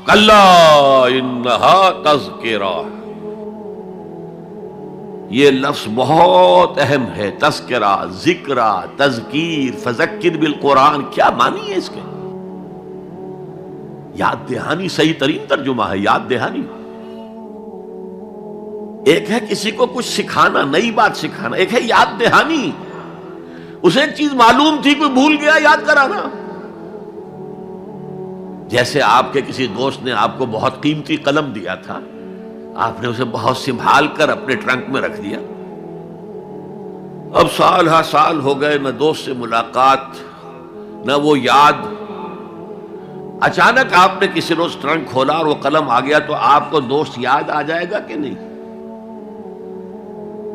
کلا انہا تذکرہ، یہ لفظ بہت اہم ہے، تذکرہ، ذکرہ، تذکیر، فذکر بالقرآن، کیا معنی ہے اس کے؟ یاد دہانی صحیح ترین ترجمہ ہے، یاد دہانی۔ ایک ہے کسی کو کچھ سکھانا، نئی بات سکھانا، ایک ہے یاد دہانی، اسے ایک چیز معلوم تھی کوئی بھول گیا، یاد کرانا۔ جیسے آپ کے کسی دوست نے آپ کو بہت قیمتی قلم دیا تھا، آپ نے اسے بہت سنبھال کر اپنے ٹرنک میں رکھ دیا، اب سال ہا سال ہو گئے، نہ دوست سے ملاقات نہ وہ یاد، اچانک آپ نے کسی روز ٹرنک کھولا اور وہ قلم آ گیا، تو آپ کو دوست یاد آ جائے گا کہ نہیں؟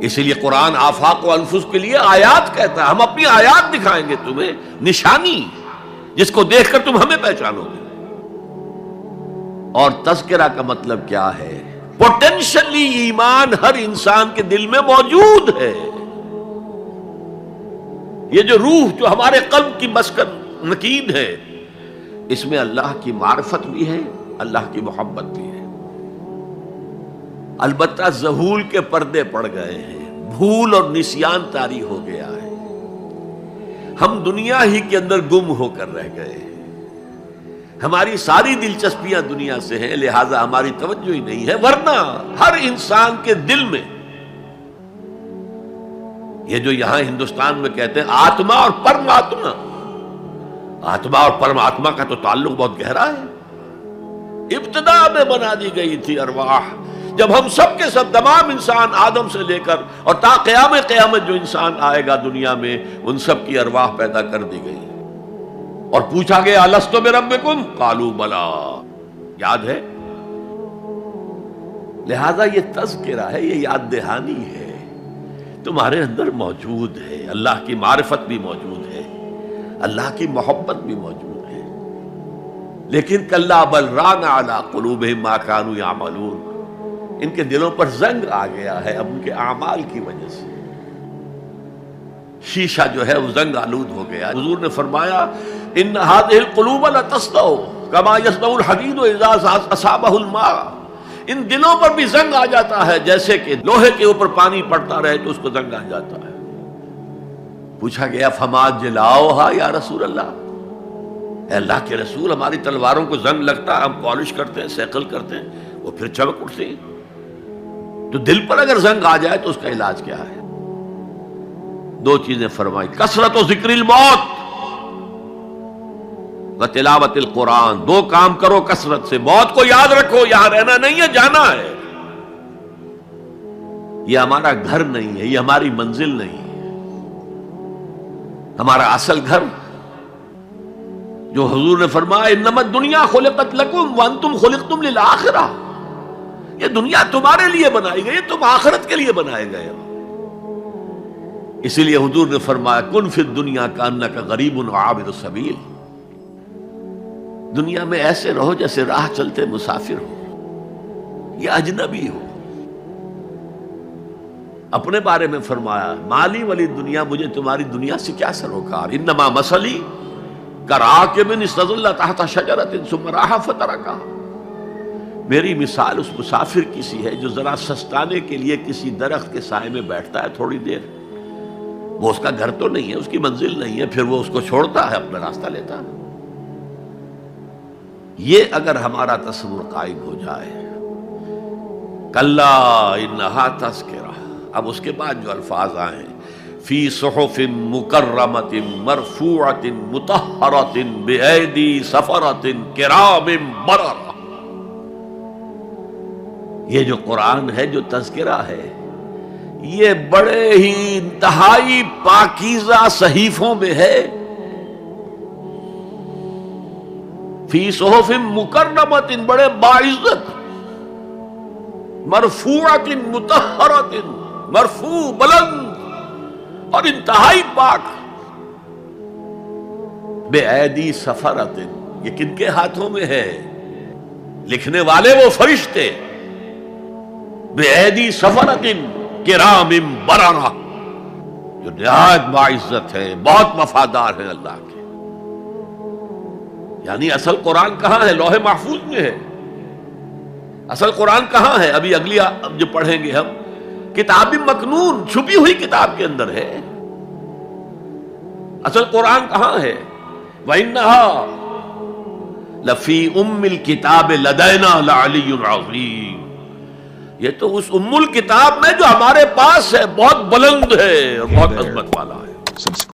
اسی لیے قرآن آفاق و انفس کے لیے آیات کہتا ہے، ہم اپنی آیات دکھائیں گے تمہیں، نشانی جس کو دیکھ کر تم ہمیں پہچانو گے۔ اور تذکرہ کا مطلب کیا ہے؟ پوٹینشلی ایمان ہر انسان کے دل میں موجود ہے، یہ جو روح جو ہمارے قلب کی مسکن نکید ہے، اس میں اللہ کی معرفت بھی ہے، اللہ کی محبت بھی ہے۔ البتہ ذہول کے پردے پڑ گئے ہیں، بھول اور نسیان طاری ہو گیا ہے، ہم دنیا ہی کے اندر گم ہو کر رہ گئے ہیں، ہماری ساری دلچسپیاں دنیا سے ہیں، لہذا ہماری توجہ ہی نہیں ہے، ورنہ ہر انسان کے دل میں یہ جو یہاں ہندوستان میں کہتے ہیں آتما اور پرماتما، آتما اور پرماتما کا تو تعلق بہت گہرا ہے، ابتدا میں بنا دی گئی تھی ارواح، جب ہم سب کے سب تمام انسان آدم سے لے کر اور تا قیامت جو انسان آئے گا دنیا میں، ان سب کی ارواح پیدا کر دی گئی، اور پوچھا گیا الست بربکم قالوا بلا، یاد ہے؟ لہذا یہ تذکرہ ہے، یہ یاد دہانی ہے، تمہارے اندر موجود ہے، اللہ کی معرفت بھی موجود ہے، اللہ کی محبت بھی موجود ہے، لیکن کلا بل ران علی قلوبہم ما کانوا یعملون، ان کے دلوں پر زنگ آ گیا ہے اب ان کے اعمال کی وجہ سے، شیشہ جو ہے وہ زنگ آلود ہو گیا۔ حضور نے فرمایا ان هذه القلوب لتصدع كما يصدع الحديد اذا اصابه الماء، ان دلوں پر بھی زنگ آ جاتا ہے جیسے کہ لوہے کے اوپر پانی پڑتا رہے تو اس کو زنگ آ جاتا ہے۔ پوچھا گیا فما جلاؤها یا رسول اللہ، اے اللہ کے رسول ہماری تلواروں کو زنگ لگتا ہے، ہم پالش کرتے ہیں، سیکل کرتے ہیں، وہ پھر چمک اٹھتے ہیں، تو دل پر اگر زنگ آ جائے تو اس کا علاج کیا ہے؟ دو چیزیں فرمائی، کثرت و ذکر الموت و تلاوت القرآن، دو کام کرو کثرت سے، موت کو یاد رکھو، یہاں رہنا نہیں ہے، جانا ہے، یہ ہمارا گھر نہیں ہے، یہ ہماری منزل نہیں ہے، ہمارا اصل گھر جو حضور نے فرمایا انما الدنیا خلقت لکم وانتم خلقتم للآخرہ، یہ دنیا تمہارے لیے بنائی گئی، تم آخرت کے لیے بنائے گئے ہو، اسی لیے حضور نے فرمایا کن فی الدنیا کانک غریب وعابر السبیل، دنیا میں ایسے رہو جیسے راہ چلتے مسافر ہو یا اجنبی ہو۔ اپنے بارے میں فرمایا مالی ولی دنیا، مجھے تمہاری دنیا سے کیا سروکار، انما مثلی کراکب استظل تحت شجرۃ ثم راح فترکها، میری مثال اس مسافر کی سی ہے جو ذرا سستانے کے لیے کسی درخت کے سائے میں بیٹھتا ہے تھوڑی دیر، وہ اس کا گھر تو نہیں ہے، اس کی منزل نہیں ہے، پھر وہ اس کو چھوڑتا ہے، اپنا راستہ لیتا ہے۔ یہ اگر ہمارا تصور قائم ہو جائے، کلا انہا تذکرہ، اب اس کے بعد جو الفاظ آئے فی صحف مکرمۃ مرفوعۃ مطہرۃ بایدی سفرۃ کرام بررہ، یہ جو قرآن ہے، جو تذکرہ ہے، یہ بڑے ہی انتہائی پاکیزہ صحیفوں میں ہے، فی صحف مکرمۃ، بڑے باعزت، مرفوعۃ مطہرۃ، مرفوع بلند اور انتہائی پاک، بے ایدی سفرۃ، یہ کن کے ہاتھوں میں ہے؟ لکھنے والے وہ فرشتے، بے ایدی سفرۃ کرام بررہ، جو نہایت باعزت ہے، بہت وفادار ہے اللہ کے۔ یعنی اصل قرآن کہاں ہے؟ لوح محفوظ میں ہے، اصل قرآن کہاں ہے؟ ابھی اگلی جو پڑھیں گے ہم، کتاب مکنون، چھپی ہوئی کتاب کے اندر ہے۔ اصل قرآن کہاں ہے؟ وَإِنَّهَا لَفِي أُمِّ الْكِتَابِ لَدَيْنَا لَعَلِيٌّ عَظِيمٌ، یہ تو اس ام الکتاب میں جو ہمارے پاس ہے، بہت بلند ہے اور بہت عظمت والا ہے۔